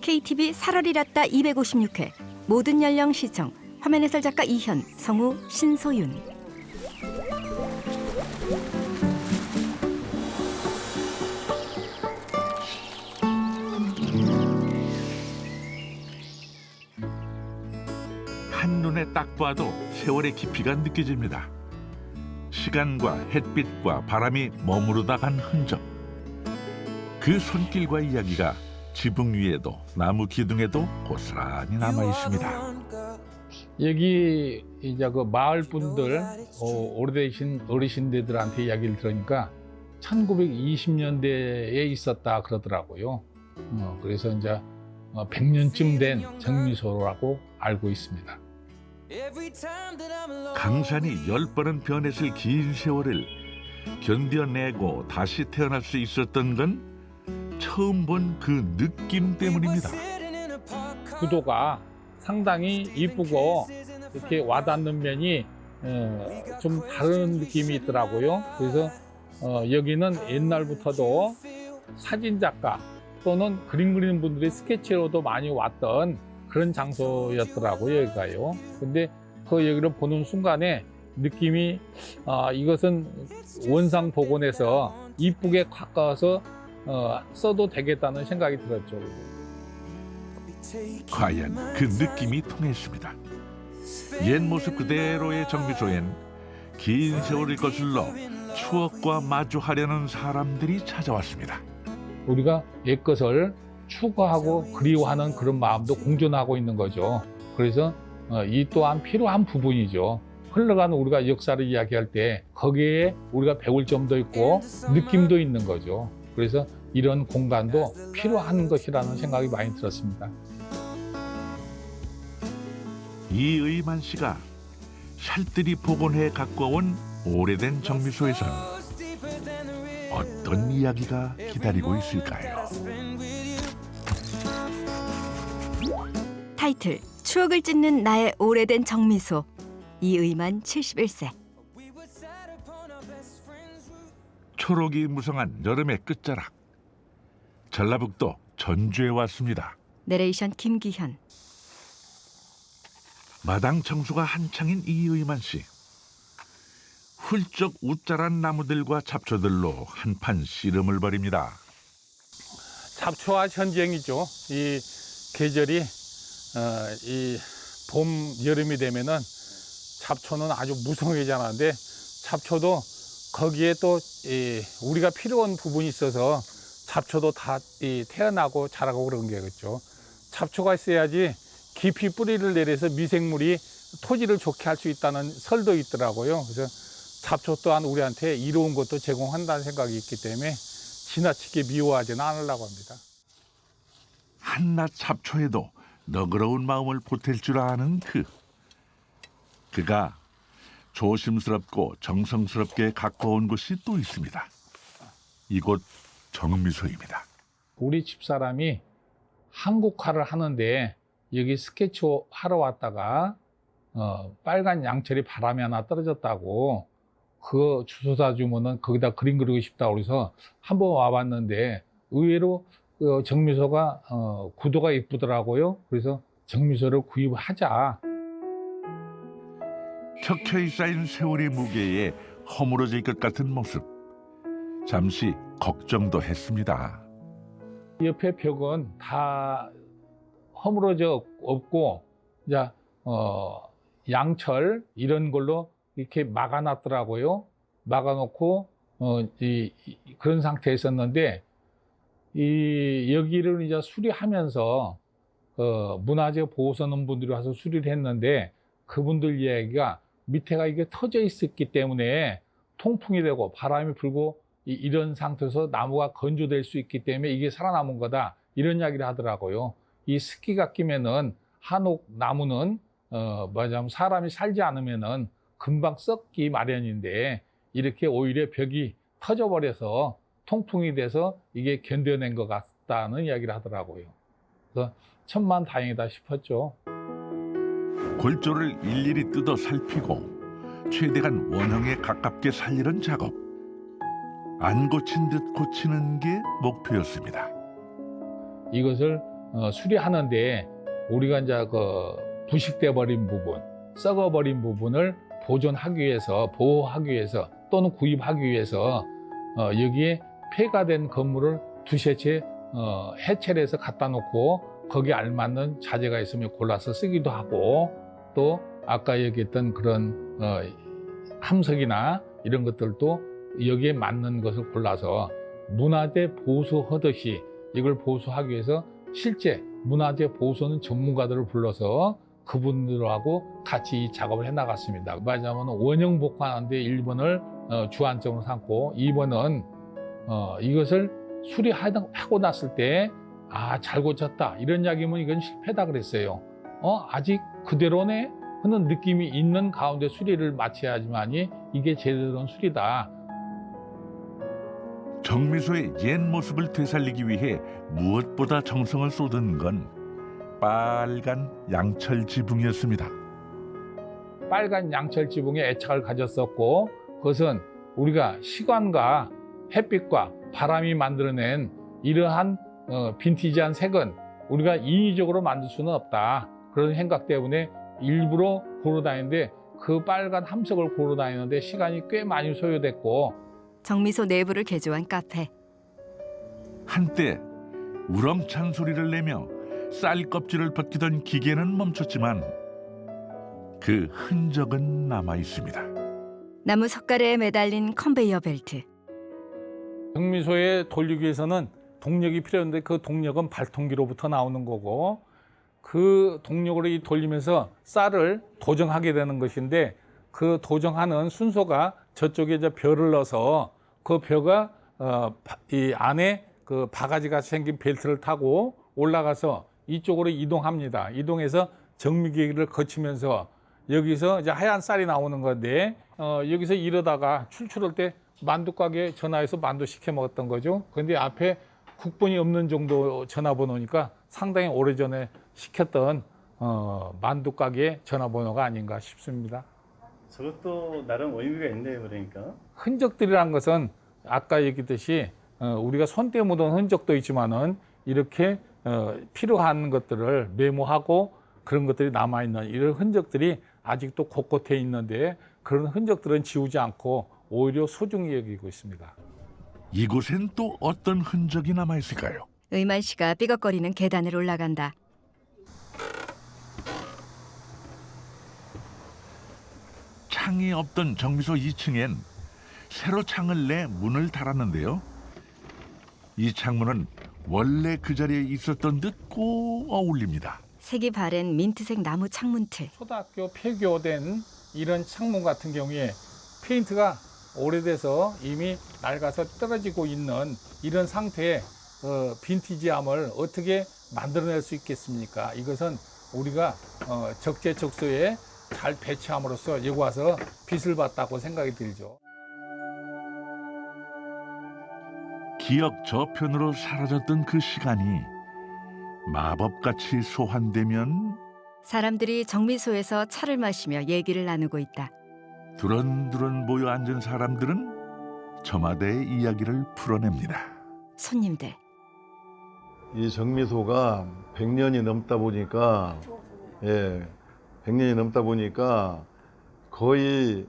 KTV 살얼이랐다 256회 모든 연령 시청 화면 해설 작가 이현, 성우 신소윤. 한눈에 딱 봐도 세월의 깊이가 느껴집니다. 시간과 햇빛과 바람이 머무르다 간 흔적. 그 손길과 이야기가 지붕 위에도 나무 기둥에도 고스란히 남아 있습니다. 여기 이제 그 마을 분들, 오래되신 어르신들한테 이야기를 들으니까 1920년대에 있었다 그러더라고요. 그래서 이제 100년쯤 된 정미소라고 알고 있습니다. 강산이 10번은 변했을 긴 세월을 견뎌내고 다시 태어날 수 있었던 건 처음 본 그 느낌 때문입니다. 구도가 상당히 이쁘고 이렇게 와닿는 면이 좀 다른 느낌이 있더라고요. 그래서 여기는 옛날부터도 사진작가 또는 그림 그리는 분들이 스케치로도 많이 왔던 그런 장소였더라고요, 여기가요. 근데 그 여기를 보는 순간에 느낌이 이것은 원상 복원해서 이쁘게 가까워서 써도 되겠다는 생각이 들었죠. 과연 그 느낌이 통했습니다. 옛 모습 그대로의 정미소엔 긴 세월을 거슬러 추억과 마주하려는 사람들이 찾아왔습니다. 우리가 옛것을 추구하고 그리워하는 그런 마음도 공존하고 있는 거죠. 그래서 이 또한 필요한 부분이죠. 흘러가는 우리가 역사를 이야기할 때 거기에 우리가 배울 점도 있고 느낌도 있는 거죠. 그래서 이런 공간도 필요한 것이라는 생각이 많이 들었습니다. 이의만 씨가 살뜰히 복원해 갖고 온 오래된 정미소에서는 어떤 이야기가 기다리고 있을까요? 타이틀 추억을 찢는 나의 오래된 정미소. 이의만 71세. 초록이 무성한 여름의 끝자락. 전라북도 전주에 왔습니다. 내레이션 김기현. 마당 청소가 한창인 이의만 씨. 훌쩍 웃자란 나무들과 잡초들로 한판 씨름을 벌입니다. 잡초와 전쟁이죠. 이 계절이 이 봄, 여름이 되면은 잡초는 아주 무성해지는데 잡초도 거기에 또 우리가 필요한 부분이 있어서 잡초도 다 태어나고 자라고 그런 게겠죠. 잡초가 있어야지 깊이 뿌리를 내려서 미생물이 토지를 좋게 할 수 있다는 설도 있더라고요. 그래서 잡초 또한 우리한테 이로운 것도 제공한다는 생각이 있기 때문에 지나치게 미워하지는 않으려고 합니다. 한낱 잡초에도 너그러운 마음을 보탤 줄 아는 그가 조심스럽고 정성스럽게 갖고 온 곳이 또 있습니다. 이곳 정미소입니다. 우리 집사람이 한국화를 하는데 여기 스케치 하러 왔다가 빨간 양철이 바람에 하나 떨어졌다고 그 주소다 주면은 거기다 그림 그리고 싶다고 그래서 한번 와봤는데 의외로 정미소가 구도가 이쁘더라고요. 그래서 정미소를 구입하자. 켜켜이 쌓인 세월의 무게에 허물어질 것 같은 모습. 잠시 걱정도 했습니다. 옆에 벽은 다 허물어져 없고 이제 양철 이런 걸로 이렇게 막아놨더라고요. 막아놓고 그런 상태에 있었는데 여기를 이제 수리하면서 문화재 보호소는 분들이 와서 수리를 했는데 그분들 이야기가 밑에가 이게 터져 있었기 때문에 통풍이 되고 바람이 불고 이런 상태에서 나무가 건조될 수 있기 때문에 이게 살아남은 거다 이런 이야기를 하더라고요. 이 습기가 끼면은 한옥 나무는 뭐냐면 사람이 살지 않으면은 금방 썩기 마련인데 이렇게 오히려 벽이 터져버려서 통풍이 돼서 이게 견뎌낸 것 같다는 이야기를 하더라고요. 그래서 천만다행이다 싶었죠. 골조를 일일이 뜯어 살피고 최대한 원형에 가깝게 살리는 작업. 안 고친 듯 고치는 게 목표였습니다. 이것을 수리하는데 우리가 이제 그 부식돼 버린 부분, 썩어 버린 부분을 보존하기 위해서, 보호하기 위해서 또는 구입하기 위해서 여기에 폐가 된 건물을 두세 채 해체를 해서 갖다 놓고 거기에 알맞는 자재가 있으면 골라서 쓰기도 하고, 또 아까 얘기했던 그런 함석이나 이런 것들도 여기에 맞는 것을 골라서 문화재 보수하듯이 이걸 보수하기 위해서 실제 문화재 보수하는 전문가들을 불러서 그분들하고 같이 이 작업을 해 나갔습니다. 말하자면 원형 복원하는데 1번을 주안점으로 삼고 2번은 이것을 수리하고 났을 때 잘 고쳤다 이런 이야기면 이건 실패다 그랬어요. 아직 그대로네 하는 느낌이 있는 가운데 수리를 마쳐야지만이 이게 제대로 된 수리다. 정미소의 옛 모습을 되살리기 위해 무엇보다 정성을 쏟은 건 빨간 양철 지붕이었습니다. 빨간 양철 지붕에 애착을 가졌었고, 그것은 우리가 시간과 햇빛과 바람이 만들어낸 이러한 빈티지한 색은 우리가 인위적으로 만들 수는 없다. 그런 생각 때문에 일부러 고르 다니는데, 그 빨간 함석을 고르 다니는데 시간이 꽤 많이 소요됐고, 정미소 내부를 개조한 카페. 한때 우렁찬 소리를 내며 쌀 껍질을 벗기던 기계는 멈췄지만 그 흔적은 남아 있습니다. 나무 석가래에 매달린 컨베이어 벨트. 정미소에 돌리기 위해서는 동력이 필요한데 그 동력은 발통기로부터 나오는 거고, 그 동력으로 이 돌리면서 쌀을 도정하게 되는 것인데, 그 도정하는 순서가 저쪽에 이제 벼를 넣어서 그 벼가 이 안에 그 바가지가 생긴 벨트를 타고 올라가서 이쪽으로 이동합니다. 이동해서 정미기를 거치면서 여기서 이제 하얀 쌀이 나오는 건데, 여기서 이러다가 출출할 때 만두 가게에 전화해서 만두 시켜 먹었던 거죠. 그런데 앞에 국번이 없는 정도 전화번호니까 상당히 오래전에 시켰던 만두 가게의 전화번호가 아닌가 싶습니다. 저것도 나름 의미가 있네요. 그러니까 흔적들이란 것은 아까 얘기했듯이 우리가 손때 묻은 흔적도 있지만은 이렇게 필요한 것들을 메모하고 그런 것들이 남아있는 이런 흔적들이 아직도 곳곳에 있는데, 그런 흔적들은 지우지 않고 오히려 소중히 여기고 있습니다. 이곳엔 또 어떤 흔적이 남아 있을까요? 의만 씨가 삐걱거리는 계단을 올라간다. 창이 없던 정미소 2층엔 새로 창을 내 문을 달았는데요. 이 창문은 원래 그 자리에 있었던 듯 꼭 어울립니다. 색이 바랜 민트색 나무 창문틀. 초등학교 폐교된 이런 창문 같은 경우에 페인트가 오래돼서 이미 낡아서 떨어지고 있는 이런 상태의 빈티지함을 어떻게 만들어낼 수 있겠습니까? 이것은 우리가 적재적소에 잘 배치함으로써 여기 와서 빛을 봤다고 생각이 들죠. 기억 저편으로 사라졌던 그 시간이 마법같이 소환되면 사람들이 정미소에서 차를 마시며 얘기를 나누고 있다. 두런두런 모여 앉은 사람들은 저마다의 이야기를 풀어냅니다. 손님들. 이 정미소가 100년이 넘다 보니까 100년이 넘다 보니까 거의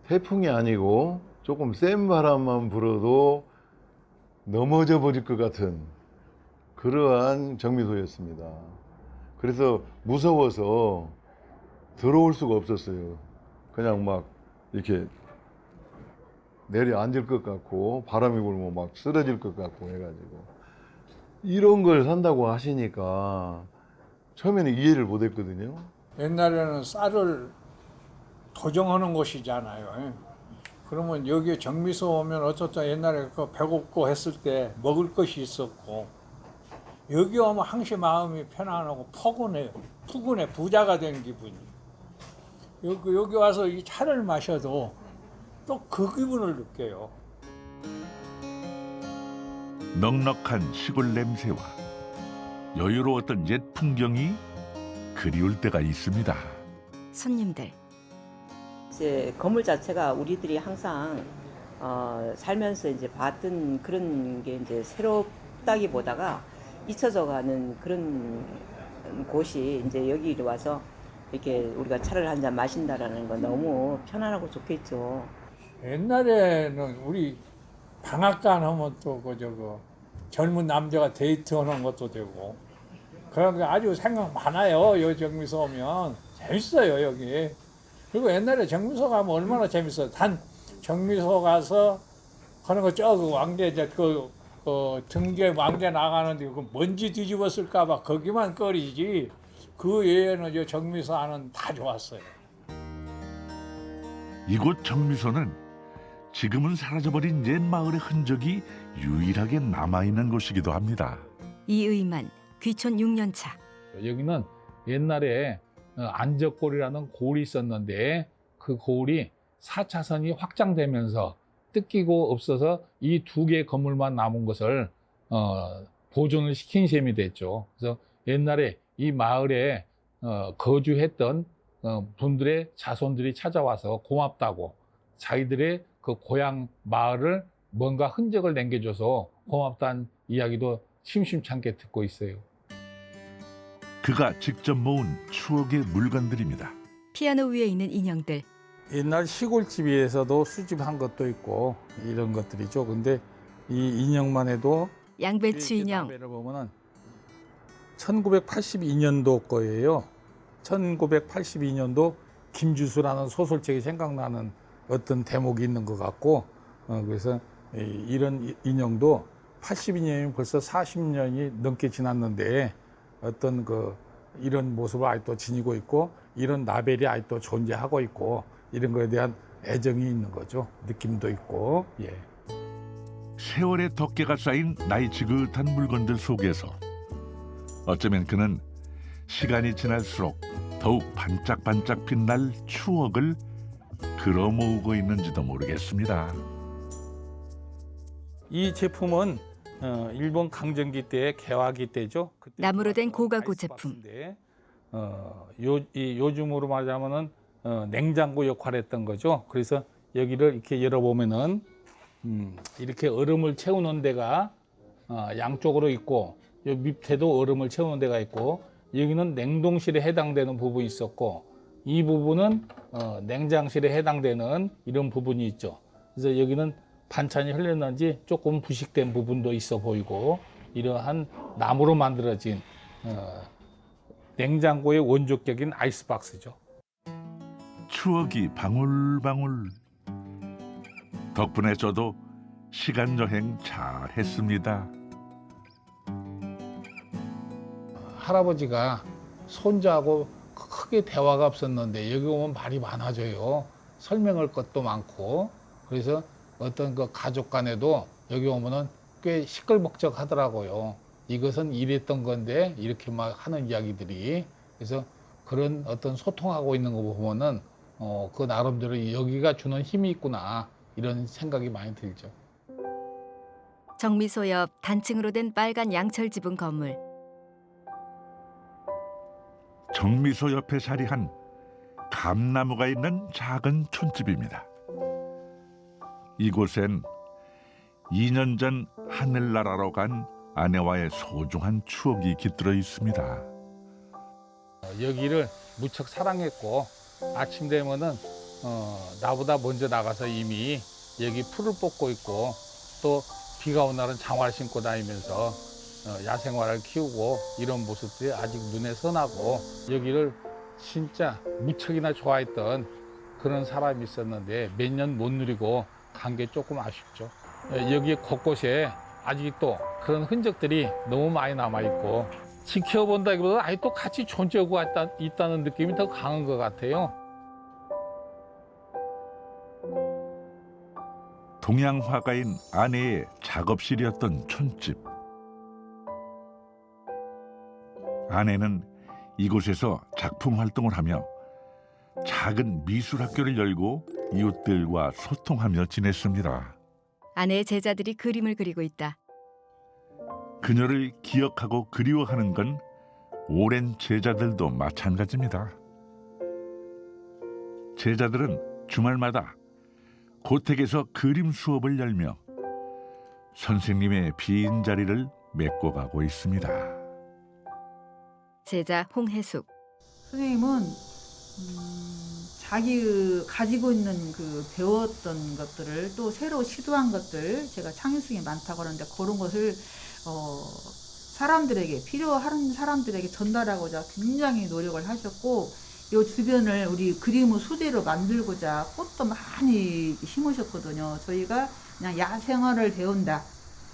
태풍이 아니고 조금 센 바람만 불어도 넘어져 버릴 것 같은 그러한 정미소였습니다. 그래서 무서워서 들어올 수가 없었어요. 그냥 막 이렇게 내려앉을 것 같고 바람이 불면 막 쓰러질 것 같고 해가지고, 이런 걸 산다고 하시니까 처음에는 이해를 못 했거든요. 옛날에는 쌀을 도정하는 곳이잖아요. 그러면 여기 정미소 오면 어쩌다 옛날에 그 배고프고 했을 때 먹을 것이 있었고, 여기 오면 항상 마음이 편안하고 푸근해 부자가 된 기분이. 여기 와서 이 차를 마셔도 또 그 기분을 느껴요. 넉넉한 시골 냄새와 여유로웠던 옛 풍경이 그리울 때가 있습니다. 손님들. 이제 건물 자체가 우리들이 항상 살면서 이제 봤던 그런 게 이제 새롭다기보다가 잊혀져가는 그런 곳이 이제 여기로 와서 이렇게 우리가 차를 한 잔 마신다라는 건 너무 편안하고 좋겠죠. 옛날에는 우리 방앗간 하면 또 젊은 남자가 데이트하는 것도 되고 그런 게 아주 생각 많아요. 여기 정미소 오면 재밌어요 여기. 그리고 옛날에 정미소 가면 얼마나 재밌어요. 단 정미소 가서 하는 거 저그 왕대 등계 왕대 나가는데 그 먼지 뒤집었을까봐 거기만 꺼리지. 그 외에는 저 정미소 안은 다 좋았어요. 이곳 정미소는 지금은 사라져버린 옛 마을의 흔적이 유일하게 남아있는 곳이기도 합니다. 이의만 귀촌 6년 차. 여기는 옛날에 안적골이라는 골이 있었는데 그 골이 4차선이 확장되면서 뜯기고 없어서 이 2개의 건물만 남은 것을 보존을 시킨 셈이 됐죠. 그래서 옛날에 이 마을에 거주했던 분들의 자손들이 찾아와서 고맙다고 자기들의 그 고향 마을을 뭔가 흔적을 남겨줘서 고맙다는 이야기도 심심찮게 듣고 있어요. 그가 직접 모은 추억의 물건들입니다. 피아노 위에 있는 인형들. 옛날 시골집에서도 수집한 것도 있고 이런 것들이죠. 근데 이 인형만 해도 양배추 인형. 나베를 보면은 1982년도 거예요. 1982년도 김주수라는 소설책이 생각나는 어떤 대목이 있는 것 같고 그래서 이런 인형도 82년이면 벌써 40년이 넘게 지났는데 어떤 이런 모습을 아직도 지니고 있고 이런 라벨이 아직도 존재하고 있고 이런 거에 대한 애정이 있는 거죠. 느낌도 있고. 예. 세월의 덮개가 쌓인 나이 지긋한 물건들 속에서 어쩌면 그는 시간이 지날수록 더욱 반짝반짝 빛날 추억을 끌어모으고 있는지도 모르겠습니다. 이 제품은 일본 강점기 때 개화기 때죠. 그때 나무로 된 고가구 아이스박스인데, 요즘으로 말하자면은 냉장고 역할을 했던 거죠. 그래서 여기를 이렇게 열어보면은 이렇게 얼음을 채우는 데가 양쪽으로 있고 요 밑에도 얼음을 채우는 데가 있고 여기는 냉동실에 해당되는 부분이 있었고 이 부분은 냉장실에 해당되는 이런 부분이 있죠. 그래서 여기는 반찬이 흘렸는지 조금 부식된 부분도 있어 보이고 이러한 나무로 만들어진 냉장고의 원조격인 아이스박스죠. 추억이 방울방울. 덕분에 저도 시간 여행 잘 했습니다. 할아버지가 손자하고 크게 대화가 없었는데 여기 오면 말이 많아져요. 설명할 것도 많고 그래서 어떤 그 가족 간에도 여기 오면은 꽤 시끌벅적하더라고요. 이것은 이랬던 건데 이렇게 막 하는 이야기들이. 그래서 그런 어떤 소통하고 있는 거 보면은 그 나름대로 여기가 주는 힘이 있구나 이런 생각이 많이 들죠. 정미소 옆 단층으로 된 빨간 양철 지붕 건물. 정미소 옆에 자리한 감나무가 있는 작은 촌집입니다. 이곳엔 2년 전 하늘나라로 간 아내와의 소중한 추억이 깃들어 있습니다. 여기를 무척 사랑했고 아침 되면은 나보다 먼저 나가서 이미 여기 풀을 뽑고 있고 또 비가 온 날은 장화를 신고 다니면서 야생화를 키우고 이런 모습들이 아직 눈에 선하고 여기를 진짜 무척이나 좋아했던 그런 사람이 있었는데 몇 년 못 누리고 간 게 조금 아쉽죠. 여기 곳곳에 아직도 그런 흔적들이 너무 많이 남아있고 지켜본다기보다 아직도 같이 존재하고 있다는 느낌이 더 강한 것 같아요. 동양 화가인 아내의 작업실이었던 촌집. 아내는 이곳에서 작품 활동을 하며 작은 미술 학교를 열고 이웃들과 소통하며 지냈습니다. 아내의 제자들이 그림을 그리고 있다. 그녀를 기억하고 그리워하는 건 오랜 제자들도 마찬가지입니다. 제자들은 주말마다 고택에서 그림 수업을 열며 선생님의 빈 자리를 메꿔가고 있습니다. 제자 홍혜숙. 선생님은 자기 가지고 있는 그 배웠던 것들을 또 새로 시도한 것들, 제가 창의성이 많다고 하는데 그런 것을 사람들에게, 필요한 사람들에게 전달하고자 굉장히 노력을 하셨고, 이 주변을 우리 그림의 소재로 만들고자 꽃도 많이 심으셨거든요. 저희가 그냥 야생화를 배운다,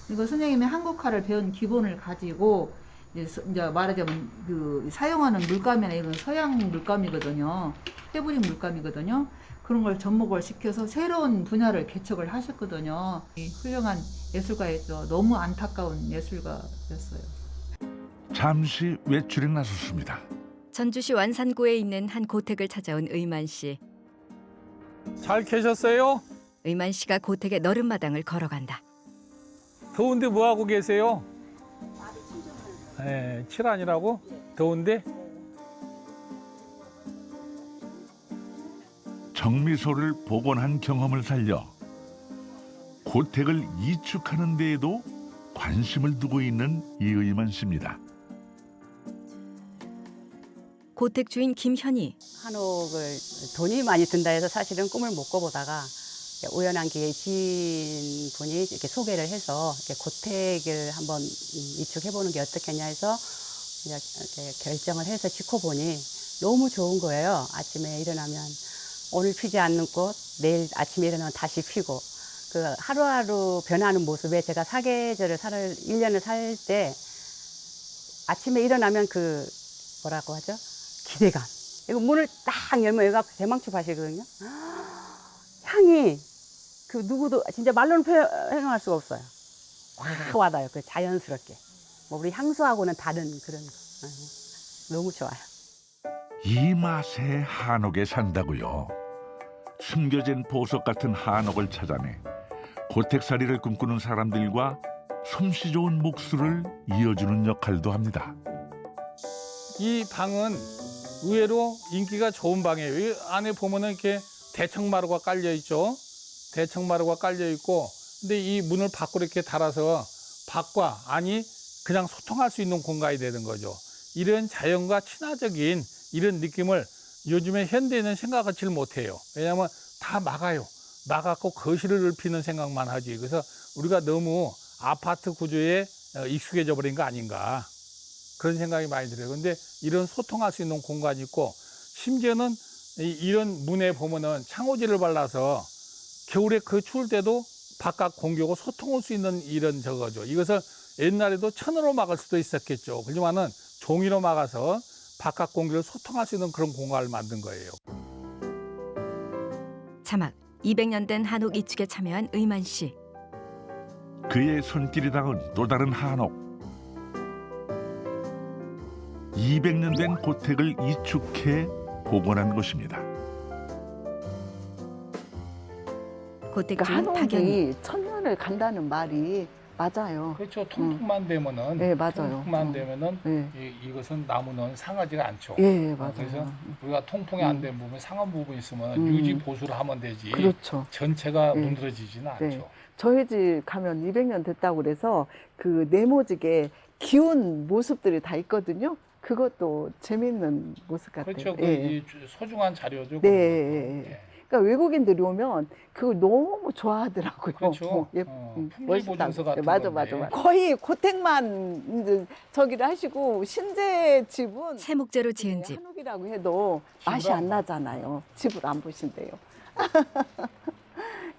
이거 선생님이 한국화를 배운 기본을 가지고 이제 말하자면 그 사용하는 물감이나 이런 서양 물감이거든요. 패브릭 물감이거든요. 그런 걸 접목을 시켜서 새로운 분야를 개척을 하셨거든요. 훌륭한 예술가였죠. 너무 안타까운 예술가였어요. 잠시 외출에 나섰습니다. 전주시 완산구에 있는 한 고택을 찾아온 의만 씨. 잘 계셨어요? 의만 씨가 고택의 너른 마당을 걸어간다. 더운데 뭐 하고 계세요? 네, 칠하느라고? 더운데? 정미소를 복원한 경험을 살려 고택을 이축하는 데에도 관심을 두고 있는 이의만 씨입니다. 고택 주인 김현희. 한옥을 돈이 많이 든다 해서 사실은 꿈을 못 꿔보다가 우연한 기회에 지인분이 이렇게 소개를 해서 이렇게 고택을 한번 이축해보는 게 어떻겠냐 해서 이렇게 결정을 해서 짓고 보니 너무 좋은 거예요. 아침에 일어나면 오늘 피지 않는 꽃, 내일 아침에 일어나면 다시 피고, 그 하루하루 변하는 모습에 제가 사계절을 1년을 살 때 아침에 일어나면 그 뭐라고 하죠? 기대감. 이거 문을 딱 열면 여기가 대망초 밭이거든요. 향이 그 누구도 진짜 말로는 표현할 수가 없어요. 확 와닿아요. 그 자연스럽게. 뭐 우리 향수하고는 다른 그런 너무 좋아요. 이 맛에 한옥에 산다고요. 숨겨진 보석 같은 한옥을 찾아내 고택살이를 꿈꾸는 사람들과 솜씨 좋은 목수를 이어주는 역할도 합니다. 이 방은 의외로 인기가 좋은 방이에요. 이 안에 보면은 이렇게 대청마루가 깔려 있죠. 대청마루가 깔려 있고, 근데 이 문을 밖으로 이렇게 달아서 밖과 안이 그냥 소통할 수 있는 공간이 되는 거죠. 이런 자연과 친화적인 이런 느낌을 요즘에 현대에는 생각하지 못해요. 왜냐하면 다 막아요. 막았고 거실을 넓히는 생각만 하지. 그래서 우리가 너무 아파트 구조에 익숙해져 버린 거 아닌가, 그런 생각이 많이 들어요. 근데 이런 소통할 수 있는 공간이 있고, 심지어는 이런 문에 보면은 창호지를 발라서 겨울에 그 추울 때도 바깥 공기하고 소통할 수 있는 이런 저거죠. 이것을 옛날에도 천으로 막을 수도 있었겠죠. 그렇지만은 종이로 막아서 바깥 공기를 소통할 수 있는 그런 공간을 만든 거예요. 자막. 200년 된 한옥 이축에 참여한 의만 씨. 그의 손길이 닿은 또 다른 한옥. 200년 된 고택을 이축해 복원한 곳입니다. 고택 그러니까 주인 박연희. 한옥이 천년을 간다는 말이 맞아요. 그렇죠. 통풍만 되면은, 네, 맞아요. 통풍만 되면은 네. 이것은 나무는 상하지가 않죠. 예, 맞아요. 그래서 우리가 통풍이 안 된 부분, 상한 부분 있으면 유지 보수를 하면 되지. 그렇죠. 전체가 네. 문드러지지는 않죠. 네. 저희 집 가면 200년 됐다고 그래서 그 네모지게 기운 모습들이 다 있거든요. 그것도 재밌는 모습 같아요. 그렇죠. 그 예. 이 소중한 자료죠. 네, 그런 예, 것도. 예. 그러니까 외국인들이 오면 그걸 너무 좋아하더라고요. 그렇죠. 품질 보증서 같은 맞아, 건데. 맞아. 거의 고택만 이제 저기를 하시고 신재 집은 세목재로 지은 집. 한옥이라고 해도 맛이 안 나잖아요. 집을 안 보신대요.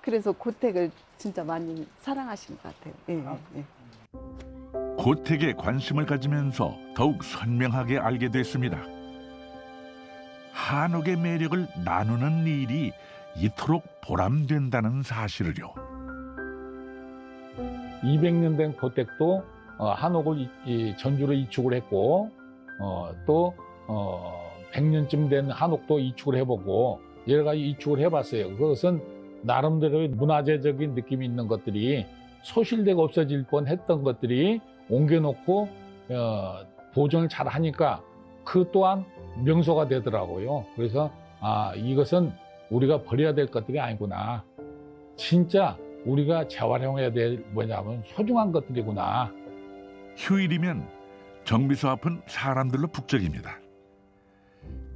그래서 고택을 진짜 많이 사랑하신 것 같아요. 예, 예. 고택에 관심을 가지면서 더욱 선명하게 알게 됐습니다. 한옥의 매력을 나누는 일이 이토록 보람된다는 사실을요. 200년 된 고택도 한옥을 전주로 이축을 했고, 또 100년쯤 된 한옥도 이축을 해보고 여러 가지 이축을 해봤어요. 그것은 나름대로의 문화재적인 느낌이 있는 것들이 소실되고 없어질 뻔했던 것들이 옮겨놓고 보존을 잘 하니까 그 또한 명소가 되더라고요. 그래서 이것은 우리가 버려야 될 것들이 아니구나. 진짜 우리가 재활용해야 될 뭐냐면 소중한 것들이구나. 휴일이면 정미소 앞은 사람들로 북적입니다.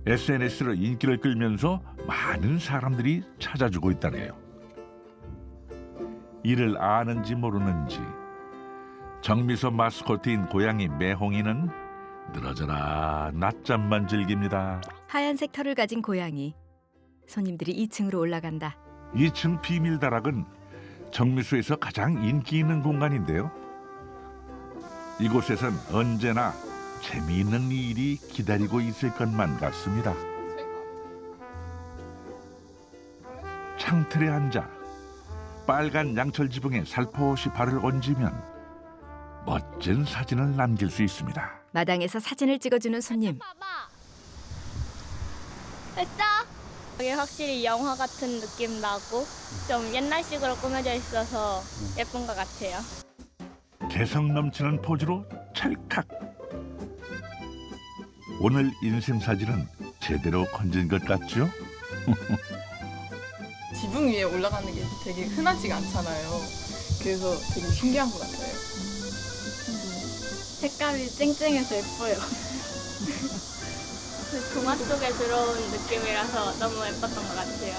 SNS로 인기를 끌면서 많은 사람들이 찾아주고 있다네요. 이를 아는지 모르는지 정미소 마스코트인 고양이 매홍이는 늘어져라 낮잠만 즐깁니다. 하얀색 털을 가진 고양이. 손님들이 2층으로 올라간다. 2층 비밀다락은 정미소에서 가장 인기 있는 공간인데요. 이곳에선 언제나 재미있는 일이 기다리고 있을 것만 같습니다. 창틀에 앉아 빨간 양철 지붕에 살포시 발을 얹으면 멋진 사진을 남길 수 있습니다. 마당에서 사진을 찍어주는 손님. 됐어? 여기 확실히 영화 같은 느낌 나고 좀 옛날식으로 꾸며져 있어서 예쁜 것 같아요. 개성 넘치는 포즈로 찰칵. 오늘 인생 사진은 제대로 건진 것 같죠? 지붕 위에 올라가는 게 되게 흔하지가 않잖아요. 그래서 되게 신기한 것 같아요. 색깔이 쨍쨍해서 예뻐요. 동화 속에 들어온 느낌이라서 너무 예뻤던 것 같아요.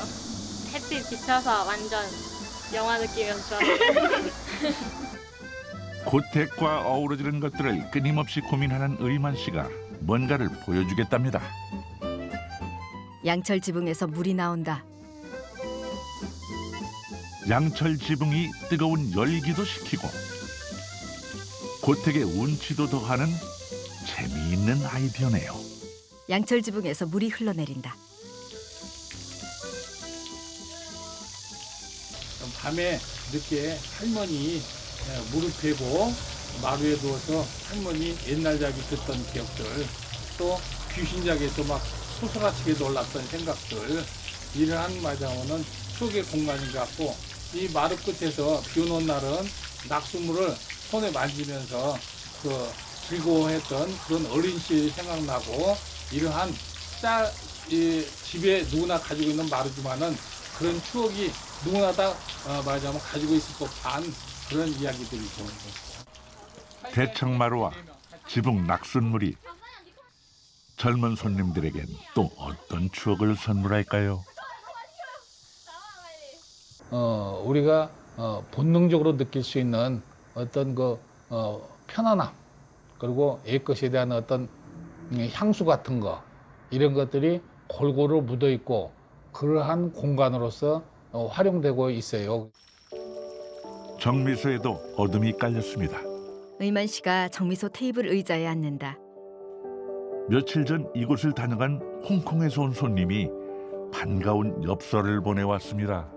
햇빛 비쳐서 완전 영화 느낌이어서 좋았어요. 고택과 어우러지는 것들을 끊임없이 고민하는 의만 씨가 뭔가를 보여주겠답니다. 양철 지붕에서 물이 나온다. 양철 지붕이 뜨거운 열기도 식히고 고택의 운치도 더하는 재미있는 아이디어네요. 양철 지붕에서 물이 흘러내린다. 밤에 늦게 할머니 무릎 베고 마루에 누워서 할머니 옛날 이야기 듣던 기억들, 또 귀신작에서 막 소스라치게 놀랐던 생각들, 이러한 마장어는 추억의 공간인 것 같고, 이 마루 끝에서 비 오는 날은 낙수물을 손에 만지면서 그 즐거워했던 그런 어린 시절이 생각나고, 이러한 집에 누구나 가지고 있는 마루지만은 그런 추억이 누구나 다 말하자면 가지고 있을 법한 그런 이야기들이죠. 대청마루와 지붕 낙순물이 젊은 손님들에겐 또 어떤 추억을 선물할까요? 우리가 본능적으로 느낄 수 있는 어떤 편안함, 그리고 옛것에 대한 어떤 향수 같은 거, 이런 것들이 골고루 묻어 있고 그러한 공간으로서 활용되고 있어요. 정미소에도 어둠이 깔렸습니다. 의만 씨가 정미소 테이블 의자에 앉는다. 며칠 전 이곳을 다녀간 홍콩에서 온 손님이 반가운 엽서를 보내왔습니다.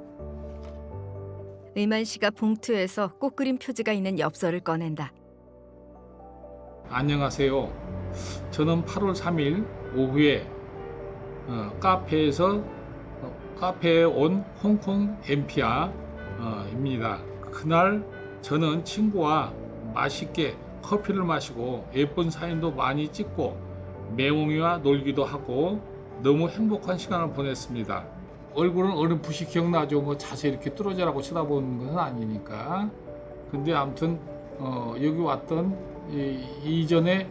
의만 씨가 봉투에서 꽃 그림 표지가 있는 엽서를 꺼낸다. 안녕하세요. 저는 8월 3일 오후에 카페에 온 홍콩 엠피아입니다. 그날 저는 친구와 맛있게 커피를 마시고 예쁜 사진도 많이 찍고 매웅이와 놀기도 하고 너무 행복한 시간을 보냈습니다. 얼굴은 어렴풋이 기억나죠. 뭐 자세히 이렇게 뚫어져라고 쳐다보는 것은 아니니까. 근데 아무튼 여기 왔던 이전에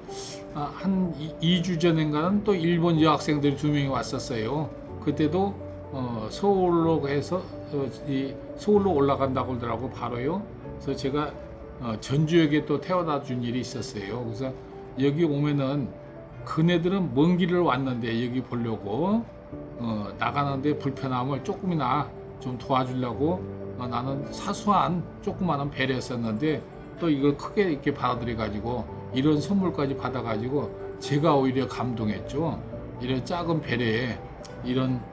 한 2주 전인가는 또 일본 여학생들이 2명이 왔었어요. 그때도 서울로 해서 서울로 올라간다고 그러더라고 바로요. 그래서 제가 전주역에 또 태워다 준 일이 있었어요. 그래서 여기 오면은 그네들은 먼 길을 왔는데 여기 보려고 나가는데 불편함을 조금이나 좀 도와주려고 나는 사소한 조그마한 배려였었는데 또 이걸 크게 이렇게 받아들여 가지고 이런 선물까지 받아 가지고 제가 오히려 감동했죠. 이런 작은 배려에 이런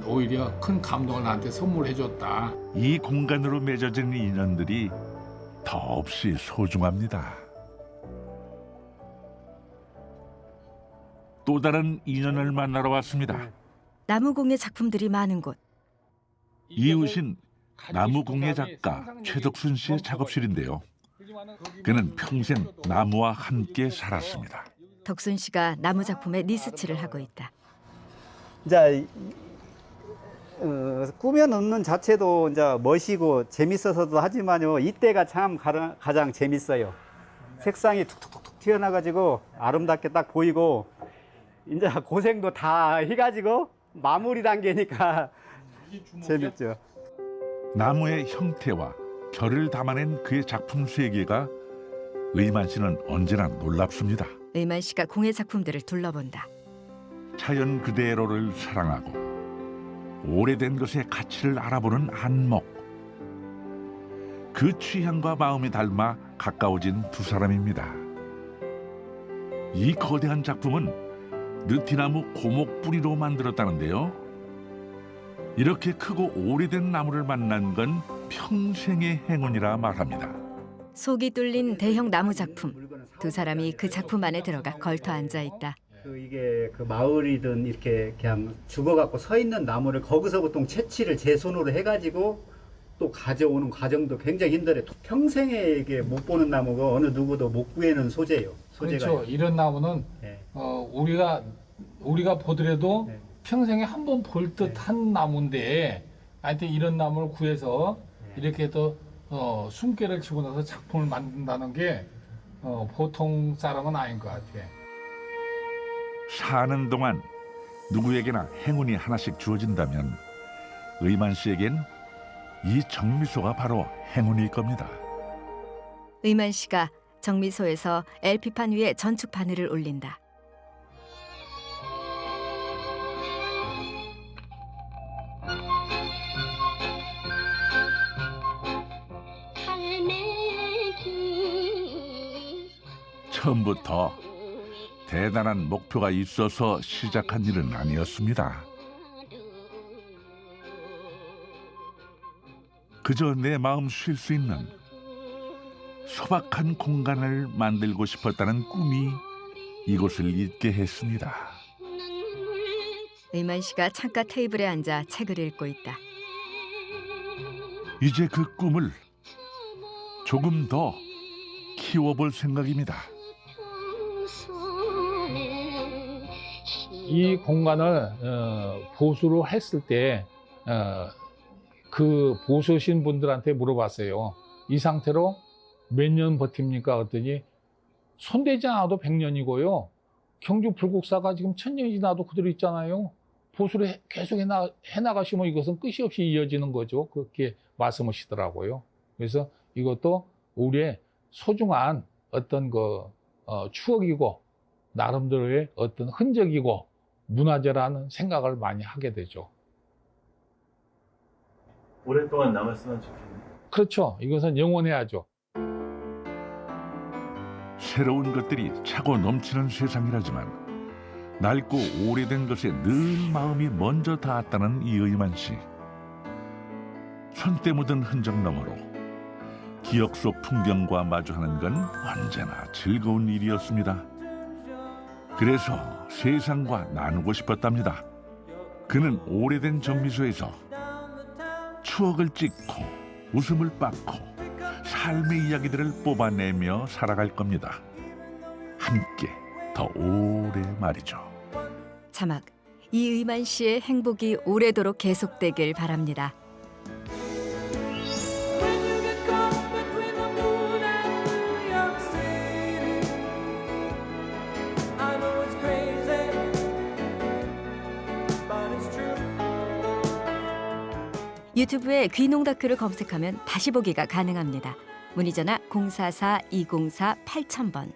오히려 큰 감동을 나한테 선물해 줬다. 이 공간으로 맺어진 인연들이 더없이 소중합니다. 또 다른 인연을 만나러 왔습니다. 나무공예 작품들이 많은 곳. 이웃인 나무공예 작가 최덕순 씨의 작업실인데요. 그는 평생 나무와 함께 살았습니다. 덕순 씨가 나무 작품에 리스치를 하고 있다. 이제 꾸며 놓는 자체도 이제 멋이고 재밌어서도 하지만요, 이때가 참 가장 재밌어요. 색상이 툭툭툭툭 튀어나가지고 아름답게 딱 보이고 이제 고생도 다 해가지고 마무리 단계니까 재밌죠. 나무의 형태와 결을 담아낸 그의 작품 세계가 의만 씨는 언제나 놀랍습니다. 의만 씨가 공예 작품들을 둘러본다. 자연 그대로를 사랑하고 오래된 것의 가치를 알아보는 안목. 그 취향과 마음이 닮아 가까워진 두 사람입니다. 이 거대한 작품은 느티나무 고목 뿌리로 만들었다는데요. 이렇게 크고 오래된 나무를 만난 건 평생의 행운이라 말합니다. 속이 뚫린 대형 나무 작품. 두 사람이 그 작품 안에 들어가 걸터 앉아 있다. 이게 그 마을이든 이렇게 그냥 죽어갖고 서 있는 나무를 거기서 보통 채취를 제 손으로 해가지고 또 가져오는 과정도 굉장히 힘들어요. 평생에 이게 못 보는 나무가 어느 누구도 못 구해는 소재예요. 소재가. 그렇죠. 이런 나무는 우리가 보더라도 평생에 한 번 볼 듯한 나무인데, 하여튼 이런 나무를 구해서 이렇게 또 숨결을 치고 나서 작품을 만든다는 게 보통 사람은 아닌 것 같아요. 사는 동안 누구에게나 행운이 하나씩 주어진다면 의만 씨에겐 이 정미소가 바로 행운일 겁니다. 의만 씨가 정미소에서 LP판 위에 전축 바늘을 올린다. 처음부터 대단한 목표가 있어서 시작한 일은 아니었습니다. 그저 내 마음 쉴 수 있는 소박한 공간을 만들고 싶었다는 꿈이 이곳을 있게 했습니다. 의만 씨가 창가 테이블에 앉아 책을 읽고 있다. 이제 그 꿈을 조금 더 키워볼 생각입니다. 이 공간을 보수를 했을 때 그 보수하신 분들한테 물어봤어요. 이 상태로 몇 년 버팁니까? 그랬더니 손대지 않아도 100년이고요. 경주 불국사가 지금 1000년이 지나도 그대로 있잖아요. 보수를 계속 해나가시면 이것은 끝이 없이 이어지는 거죠. 그렇게 말씀하시더라고요. 그래서 이것도 우리의 소중한 어떤 추억이고 나름대로의 어떤 흔적이고 문화재라는 생각을 많이 하게 되죠. 오랫동안 남았으면 좋겠네요. 그렇죠. 이것은 영원해야죠. 새로운 것들이 차고 넘치는 세상이라지만 낡고 오래된 것에 늘 마음이 먼저 닿았다는 이의만 씨. 손때 묻은 흔적 너머로 기억 속 풍경과 마주하는 건 언제나 즐거운 일이었습니다. 그래서 세상과 나누고 싶었답니다. 그는 오래된 정미소에서 추억을 찍고 웃음을 빻고 삶의 이야기들을 뽑아내며 살아갈 겁니다. 함께 더 오래 말이죠. 자막, 이의만 씨의 행복이 오래도록 계속되길 바랍니다. 유튜브에 귀농 다큐를 검색하면 다시 보기가 가능합니다. 문의 전화 044-204-8000번.